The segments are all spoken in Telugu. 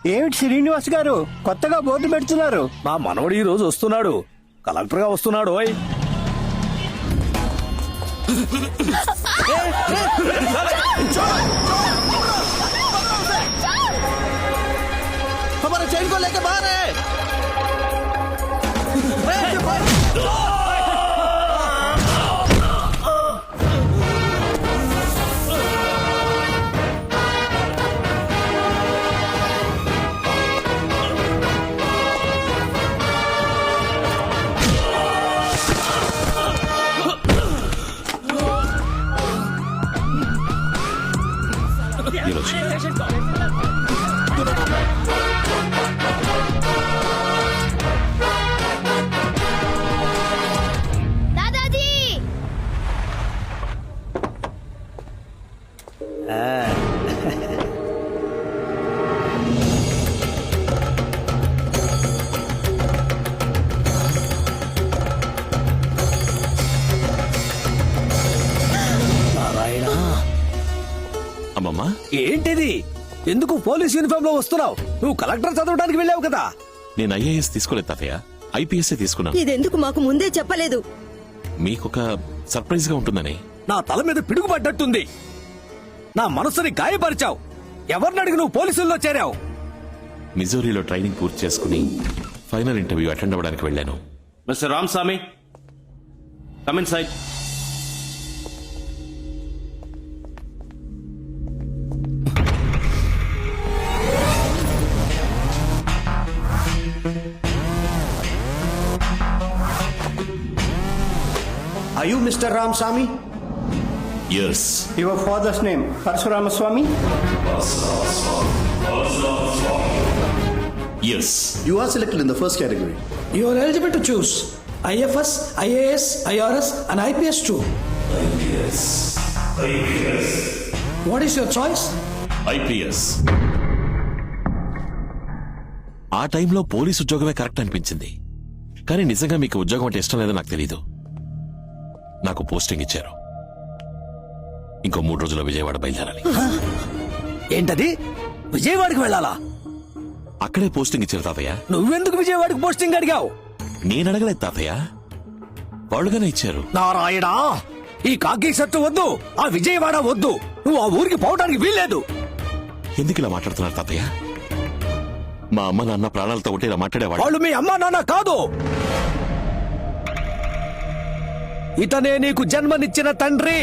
ఏమిటి శ్రీనివాస్ గారు కొత్తగా బోర్డు పెడుతున్నారు? మా మనవడు ఈ రోజు వస్తున్నాడు, కలెక్టర్ గా వస్తున్నాడు. ఓయ్ हमारा चैन को लेके बाहर है। दादाजी నారాయణ. అమ్మమ్మా, ఏంటిది? ఎందుకు పోలీస్ యూనిఫామ్ లో వస్తున్నావు? నువ్వు కలెక్టర్ చదవడానికి వెళ్ళావు కదా. నేను ఐఏఎస్ తీసుకోలేదు తాతయ్య, ఐపీఎస్ తీసుకున్నాను. ఇదెందుకు మాకు ముందే చెప్పలేదు? మీకొక సర్ప్రైజ్ గా ఉంటుందని. నా తల మీద పిడుగు పడ్డట్టుంది. నా మనసుని గాయపరిచావు. ఎవరిని అడిగి నువ్వు పోలీసుల్లో చేరావు? మిజోరీలో ట్రైనింగ్ పూర్తి చేసుకుని ఫైనల్ ఇంటర్వ్యూ అటెండ్ అవ్వడానికి వెళ్ళాను. Mr Ramaswamy, come inside. Are you Mr. Ramaswamy? Yes. Your father's name, Parshurama Swamy? Yes. You are selected in the first category. You are eligible to choose IFS, IAS, IRS and IPS too. What is your choice? IPS. ఆ టైంలో పోలీస్ ఉద్యోగమే కరెక్ట్ అనిపించింది. కానీ నిజంగా మీకు ఉద్యోగం అంటే ఇష్టం లేదో నాకు తెలీదు. నాకు పోస్టింగ్ ఇచ్చారు. ఇంకో 3 రోజుల్లో విజయవాడ బయలుదేరాలి. ఏంటది? విజయవాడకి వెళ్ళాలా? అక్కడే పోస్టింగ్ ఇచ్చారు తాతయ్య. నువ్వెందుకు విజయవాడకి పోస్టింగ్ అడిగావు? నేను అడగలేదు తాతయ్య, వాళ్ళుగానే ఇచ్చారు. నారాయణ, ఈ కాకి షర్టు వద్దు, ఆ విజయవాడ వద్దు. నువ్వు ఆ ఊరికి పోవడానికి వీల్లేదు. ఎందుకు ఇలా మాట్లాడుతున్నారు తాతయ్య? మా అమ్మ నాన్న ప్రాణాలతో ఉంటే ఇలా మాట్లాడేవాడు. వాళ్ళు మీ అమ్మా నాన్న కాదు. ఇతనే నీకు జన్మనిచ్చిన తండ్రి,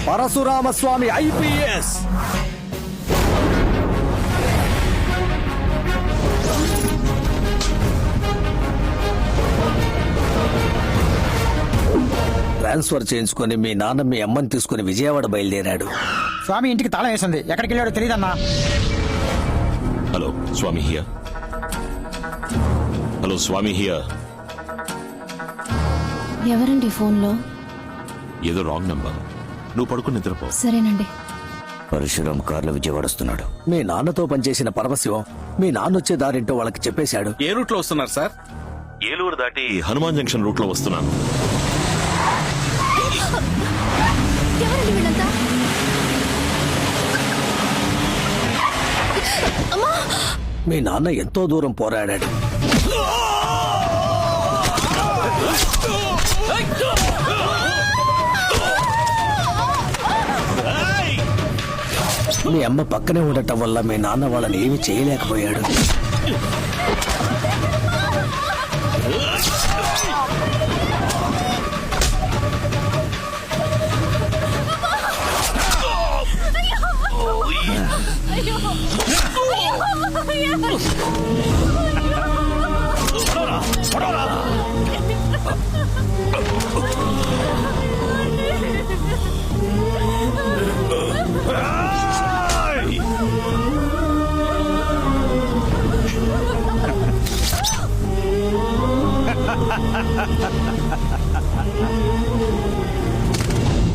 పరశురామస్వామి ఐపీఎస్. ట్రాన్స్ఫర్ చేయించుకొని మీ నాన్న మీ అమ్మని తీసుకుని విజయవాడ బయలుదేరాడు. స్వామి ఇంటికి తాళం వేసింది, ఎక్కడికి వెళ్ళాడో తెలియదన్నా. Hello Swami here. Hello Swami here. ఎవరండి ఫోన్లో? ఏదో రాంగ్ నంబర్. నువ్వు పడుకుని నిద్రపో. సరేనండి. పరశురాం కార్లో విజయవాడ వస్తున్నాడు. మీ నాన్నతో పనిచేసిన పరమశివం మీ నాన్న వచ్చే దారింటో వాళ్ళకి చెప్పేశాడు. ఏ రూట్ లో వస్తున్నారు సార్? ఏలూరు దాటి హనుమాన్ జంక్షన్ రూట్ లో వస్తున్నాను. ఎవరండి వీళ్ళంతా? మీ నాన్న ఎంతో దూరం పోరాడాడు. మీ అమ్మ పక్కనే ఉండటం వల్ల మీ నాన్న వాళ్ళని ఏమీ చేయలేకపోయాడు.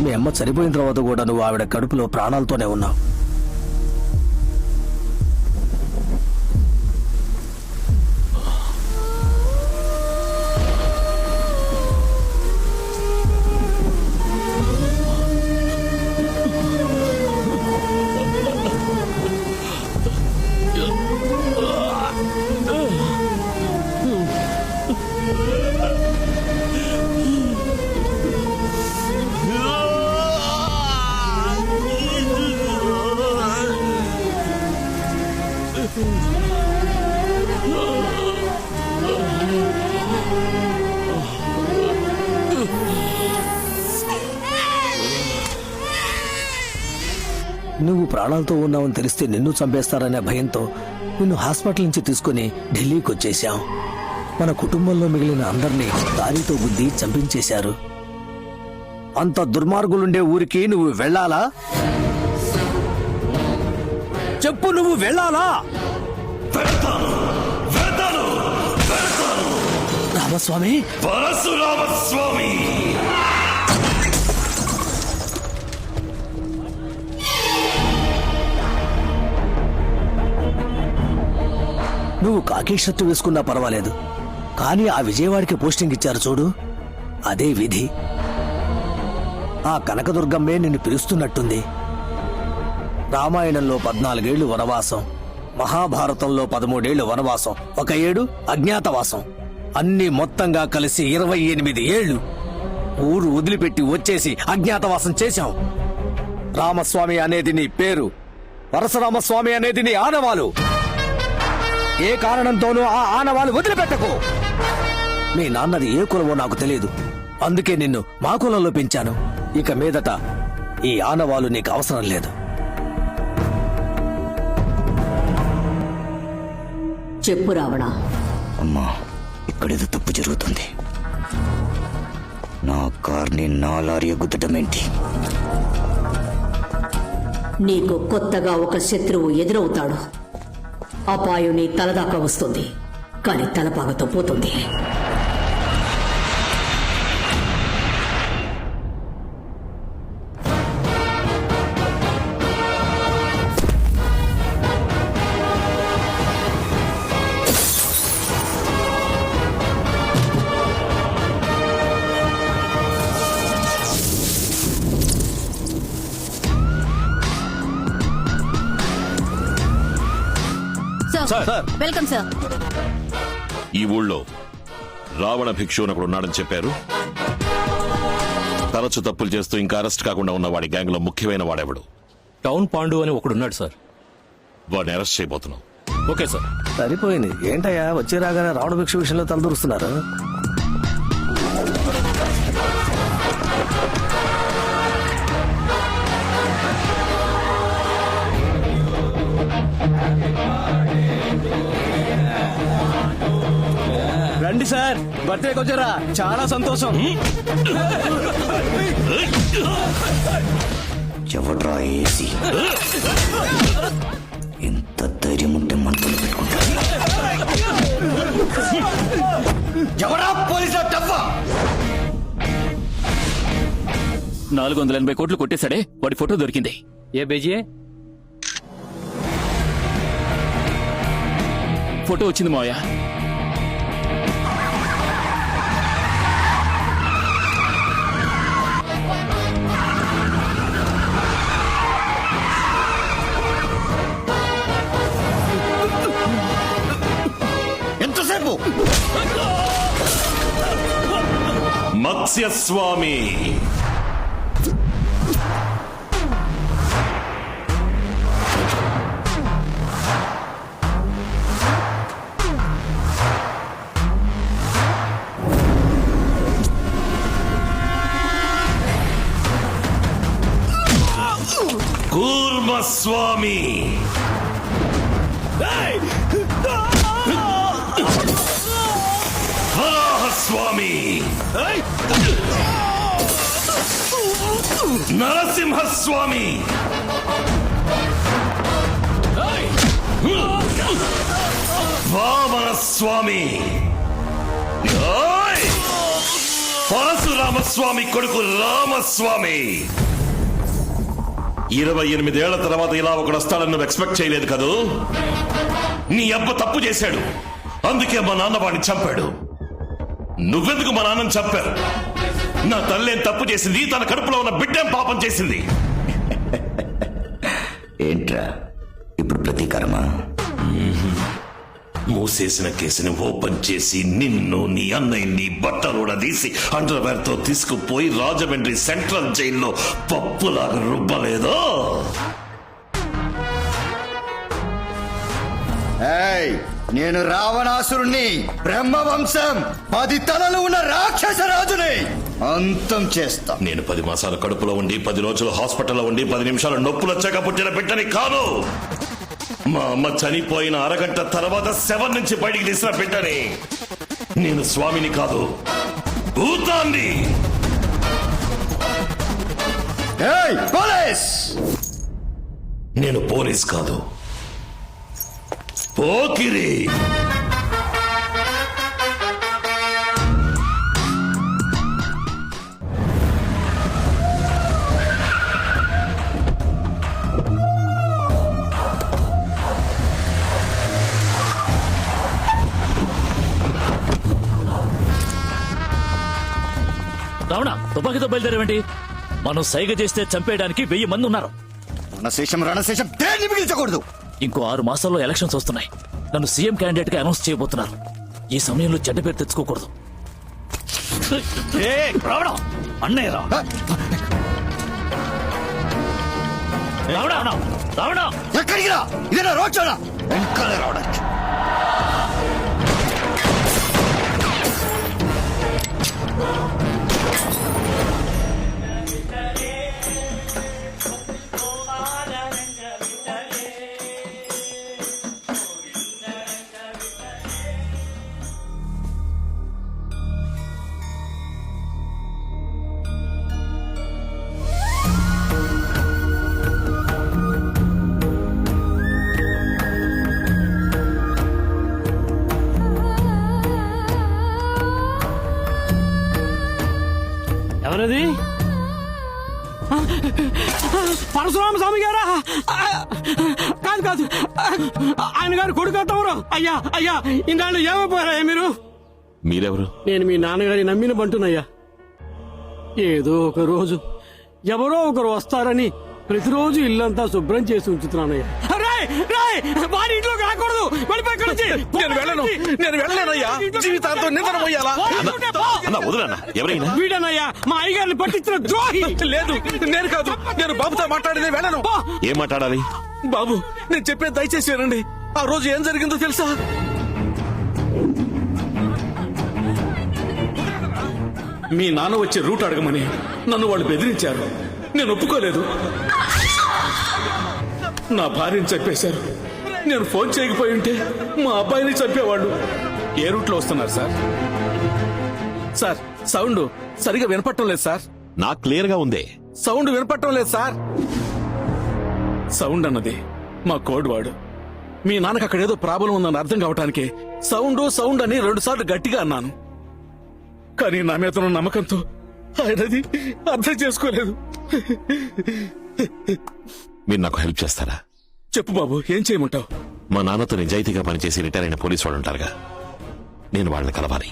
మీ అమ్మ చనిపోయిన తర్వాత కూడా నువ్వు ఆవిడ కడుపులో ప్రాణాలతోనే ఉన్నావు. నువ్వు ప్రాణాలతో ఉన్నావని తెలిస్తే నిన్ను చంపేస్తారనే భయంతో నిన్ను హాస్పిటల్ నుంచి తీసుకుని ఢిల్లీకి వచ్చేశాం. మన కుటుంబంలో మిగిలిన అందరినీ దారితో గుద్ది చంపించేశారు. అంత దుర్మార్గులుండే ఊరికి నువ్వు వెళ్ళాలా? చెప్పు, నువ్వు వెళ్ళాలా? రామస్వామి, పరశురామస్వామి, నువ్వు కాకి షర్టు వేసుకున్నా పర్వాలేదు, కానీ ఆ విజయవాడికి పోస్టింగ్ ఇచ్చారు చూడు, అదే విధి. ఆ కనకదుర్గమ్మే నిన్ను పిలుస్తున్నట్టుంది. రామాయణంలో 14 ఏళ్లు వనవాసం, మహాభారతంలో 13 ఏళ్లు వనవాసం, 1 ఏడు అజ్ఞాతవాసం, అన్ని మొత్తంగా కలిసి 28 ఏళ్లు ఊరు వదిలిపెట్టి వచ్చేసి అజ్ఞాతవాసం చేశాం. రామస్వామి అనేది నీ పేరు, పరశురామస్వామి అనేది నీ ఆనవాలు. ఏ కారణంతోనూ ఆ ఆనవాలు వదిలిపెట్టకు. మీ నాన్నది ఏ కులమో నాకు తెలియదు, అందుకే నిన్ను మా కులంలో పెంచాను. ఇక మీదట ఈ ఆనవాలు నీకు అవసరం లేదు. చెప్పు రావణ. అమ్మా, ఇక్కడేదో తప్పు జరుగుతుంది. నా కార్ని నా లారీ గుద్దటమేంటి? నీకు కొత్తగా ఒక శత్రువు ఎదురవుతాడు. అపాయం నీ తలదాకా వస్తుంది, కానీ తలపాగతో పోతుంది. Welcome sir. ఈ ఊళ్ళో రావణ భిక్షు ఒకడు ఉన్నాడని చెప్పారు. తరచు తప్పులు చేస్తూ ఇంకా అరెస్ట్ కాకుండా ఉన్న వాడి గ్యాంగ్ లో ముఖ్యమైన వాడెవడు? టౌన్ పాండు అని ఒకడున్నాడు సార్. వాడిని అరెస్ట్ చేయబోతున్నాం. Okay sir. సరిపోయింది. ఏంటయ్యా వచ్చి రాగానే రావణ భిక్ష విషయంలో తలదూరుస్తున్నారు? రండి సార్, బర్త్డేకి వచ్చారా? చాలా సంతోషం. ఎవడ్రా ఏసీ? ఎంత ధైర్యం ఉంటే మంటలు పెట్టుకుంటా. ఎవరా పోలీసులు? 480 కోట్లు కొట్టేశాడే, వాడి ఫోటో దొరికింది. ఏ బేజీ ఫోటో వచ్చింది మావయ్య. ఎంతసేపు? మత్స్యస్వామి, కూర్మస్వామి, వరాహస్వామి, నరసింహస్వామి, వామనస్వామి, పరశురామస్వామి కొడుకు రామస్వామి. 28 ఏళ్ల తర్వాత ఇలా ఒకడు వస్తాడని నువ్వు ఎక్స్పెక్ట్ చేయలేదు కదూ? నీ అబ్బ తప్పు చేశాడు, అందుకే మా నాన్న వాడిని చంపాడు. నువ్వెందుకు మా నాన్నని చంపారు? నా తల్లేం తప్పు చేసింది? తన కడుపులో ఉన్న బిడ్డేం పాపం చేసింది? ఏంట్రా ఇప్పుడు ప్రతీకారమా? మూసేసిన కేసుని ఓపెన్ చేసి నిన్ను, నీ అన్నయ్యని బట్టలుడదీసి అండర్వేర్ తో తీసుకుపోయి రాజమండ్రి సెంట్రల్ జైల్లో పప్పులాగా రుబ్బలేదో? నేను రావణాసురుణ్ణి, బ్రహ్మవంశం 10 తలలు ఉన్న రాక్షస రాజుని. అంతం చేస్తా. నేను 10 మాసాలు కడుపులో ఉండి 10 రోజులు హాస్పిటల్లో ఉండి 10 నిమిషాలు నొప్పులు వచ్చాక పుట్టిన బిడ్డని కాదు. మా అమ్మ చనిపోయిన అరగంట తర్వాత శవం నుంచి బయటికి తీసిన బిడ్డని. నేను స్వామిని కాదు, భూతాన్ని. ఏయ్ పోలీస్! నేను పోలీస్ కాదు, పోకిరి. రావణ తుపాకీతో బయలుదేరేవంటి? మనం సైగ చేస్తే చంపేయడానికి 1000 మంది ఉన్నారు. రణశేషం దేన్ని మిగిల్చకూడదు. ఇంకో 6 మాసాల్లో ఎలక్షన్స్ వస్తున్నాయి. నన్ను సీఎం క్యాండిడేట్ గా అనౌన్స్ చేయబోతున్నారు. ఈ సమయంలో చెడ్డ పేరు తెచ్చుకోకూడదు. రావణ అన్నయ్య రా. రావణ రావణ ఎక్కడికి రా? ఇదేనా రోడ్ షోనా? వెంకాలే రావడానికి. ఎవరది? పరశురామ స్వామి గారా? కాదు కాదు, ఆయన గారు కొడుకు తమరు. అయ్యా అయ్యా, ఇన్నాళ్ళు ఏమైపోయారా మీరు? మీరెవరు? నేను మీ నాన్నగారి నమ్మిన బంటునయ్యా. ఏదో ఒక రోజు ఎవరో ఒకరు వస్తారని ప్రతిరోజు ఇల్లంతా శుభ్రం చేసి ఉంచుతున్నానయ్యా. వాడి ఇంట్లోకి రాకూడదు. నేను వెళ్ళలేనయ్యా. జీవితాంతం నిద్ర పోయాలా? వదలన్నా. ఎవరైనా వీడనయ్యా మా అయ్యగారిని పట్టించిన ద్రోహి. లేదు, నేను కాదు. నేను బాబుతో మాట్లాడేది వెళ్ళను. ఏం మాట్లాడాలి? బాబు, నేను చెప్పేది దయచేసి వినండి. ఆ రోజు ఏం జరిగిందో తెలుసా? మీ నాన్న వచ్చే రూట్ అడగమని నన్ను వాళ్ళు బెదిరించారు. నేను ఒప్పుకోలేదు. నా భార్యని చంపేశారు. నేను ఫోన్ చేయకపోయి ఉంటే మా అబ్బాయిని చంపేవాళ్ళు. ఏ రూట్ లో వస్తున్నారు సార్? సార్, సౌండ్ సరిగా వినపడటం లేదు సార్. నాకు క్లియర్ గా ఉందే. సౌండ్ వినపడటం లేదు సార్. సౌండ్ అన్నది మా కోడ్ వాడు. మీ నాన్నకు అక్కడ ఏదో ప్రాబ్లం ఉందని అర్థం కావటానికి సౌండ్ అని 2 సార్లు గట్టిగా అన్నాను. కానీ నా మీద ఉన్న నమ్మకంతో ఆయనది అర్థం చేసుకోలేదు. మీరు నాకు హెల్ప్ చేస్తారా? చెప్పు బాబు, ఏం చేయమంటావు? మా నాన్నతో నిజాయితీగా పనిచేసి రిటైర్ అయిన పోలీసు వాళ్ళు ఉంటారుగా, నేను వాళ్ళని కలవాలి.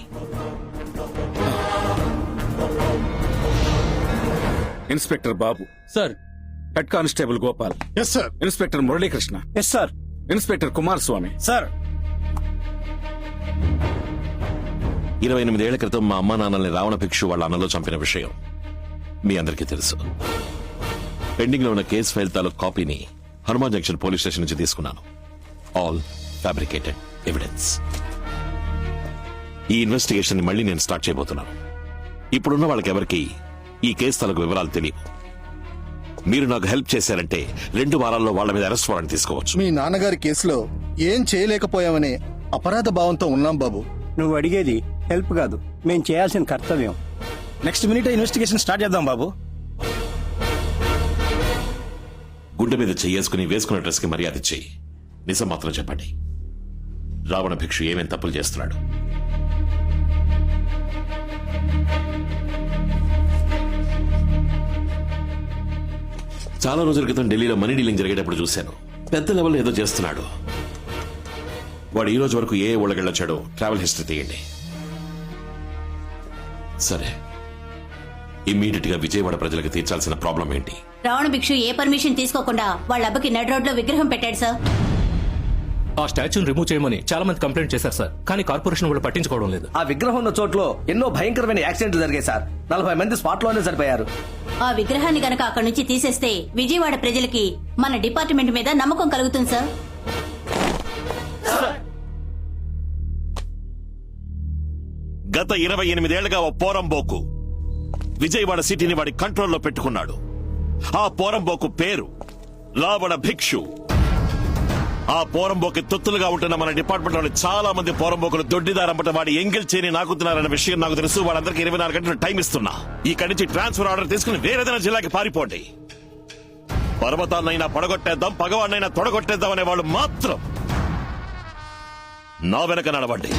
Inspector Babu sir. Head constable Gopal. Yes sir. Inspector Muralikrishna. Yes sir. Inspector Kumaraswamy. Sir. 28 ఏళ్ల క్రితం మా అమ్మా నాన్నల్ని రావణ భిక్షు వాళ్ళ అన్నలో చంపిన విషయం మీ అందరికీ తెలుసు. పెండింగ్ లో ఉన్న కేసు ఫైల్ తాలూకు కాపీని హనుమాన్ జంక్షన్ పోలీస్ స్టేషన్ నుంచి తీసుకున్నాను. All fabricated evidence. ఈ ఇన్వెస్టిగేషన్ మళ్ళీ నేను స్టార్ట్ చేయబోతున్నాను. ఇప్పుడున్న వాళ్ళకెవరికి ఈ కేసు తాలూకు వివరాలు తెలియవు. మీరు నాకు హెల్ప్ చేశారంటే 2 వారాల్లో వాళ్ళ మీద అరెస్ట్ వారెంట్ తీసుకోవచ్చు. మీ నాన్నగారి కేసులో ఏం చేయలేకపోయామనే అపరాధ భావంతో ఉన్నాం బాబు. నువ్వు అడిగేది హెల్ప్ కాదు, మేం చేయాల్సిన కర్తవ్యం. నెక్స్ట్ మినిట్ ఇన్వెస్టిగేషన్ స్టార్ట్ చేద్దాం బాబు. గుండె మీద చెయ్యేసుకుని వేసుకున్న డ్రెస్ కి మర్యాద ఇచ్చి నిజం మాత్రం చెప్పండి. రావణ భిక్షు ఏమేం తప్పులు చేస్తున్నాడు? చాలా రోజుల క్రితం ఢిల్లీలో మనీ డీలింగ్ జరిగేటప్పుడు చూశాను. పెద్ద లెవెల్లో ఏదో చేస్తున్నాడు. వాడు ఈ రోజు వరకు ఏ ఊళ్ళకెళ్ళొచ్చాడో ట్రావెల్ హిస్టరీ తీయండి. సరే, ఇమ్మీడియట్ గా విజయవాడ ప్రజలకు తీర్చాల్సిన ప్రాబ్లం ఏంటి? రావణ భిక్షు ఏ పర్మిషన్ తీసుకోకుండా వాళ్ళ అబ్బకి నడి రోడ్ లో విగ్రహం పెట్టాడు సార్. ఆ స్టాచ్యూని రిమూవ్ చేయమని చాలా మంది కంప్లైంట్ చేశారు సార్, కానీ కార్పొరేషన్ వాళ్ళు పట్టించుకోవడం లేదు. ఆ విగ్రహం ఉన్న చోట్లో ఎన్నో భయంకరమైన యాక్సిడెంట్లు జరిగాయి సార్. 40 మంది స్పాట్ లోనే చనిపోయారు. ఆ విగ్రహాన్ని గనక అక్కడి నుంచి తీసేస్తే విజయవాడ ప్రజలకి మన డిపార్ట్మెంట్ మీద నమ్మకం కలుగుతుంది సార్. గత 28 ఏళ్లుగా ఓ పోరంబోకు విజయవాడ సిటీని వాడి కంట్రోల్లో పెట్టుకున్నాడు. ఆ పోరంబోకు పేరు రావణ భిక్షు. ఆ పోరంబోకి తొత్తులుగా ఉంటున్న మన డిపార్ట్మెంట్ లోని చాలా మంది పోరంబోకులు దొడ్డిదారంపట వాడి ఎంగిల్ చేయని నాకుతున్నారన్న విషయం నాకు తెలుసు. వాళ్ళందరికీ 24 గంటలు టైం ఇస్తున్నా. ఇక్కడి నుంచి ట్రాన్స్ఫర్ ఆర్డర్ తీసుకుని వేరేదైనా జిల్లాకి పారిపోండి. పర్వతాన్నైనా పడగొట్టేద్దాం, పగవాడినైనా తొడగొట్టేద్దాం అనే వాళ్ళు మాత్రం నా వెనక నడవండి.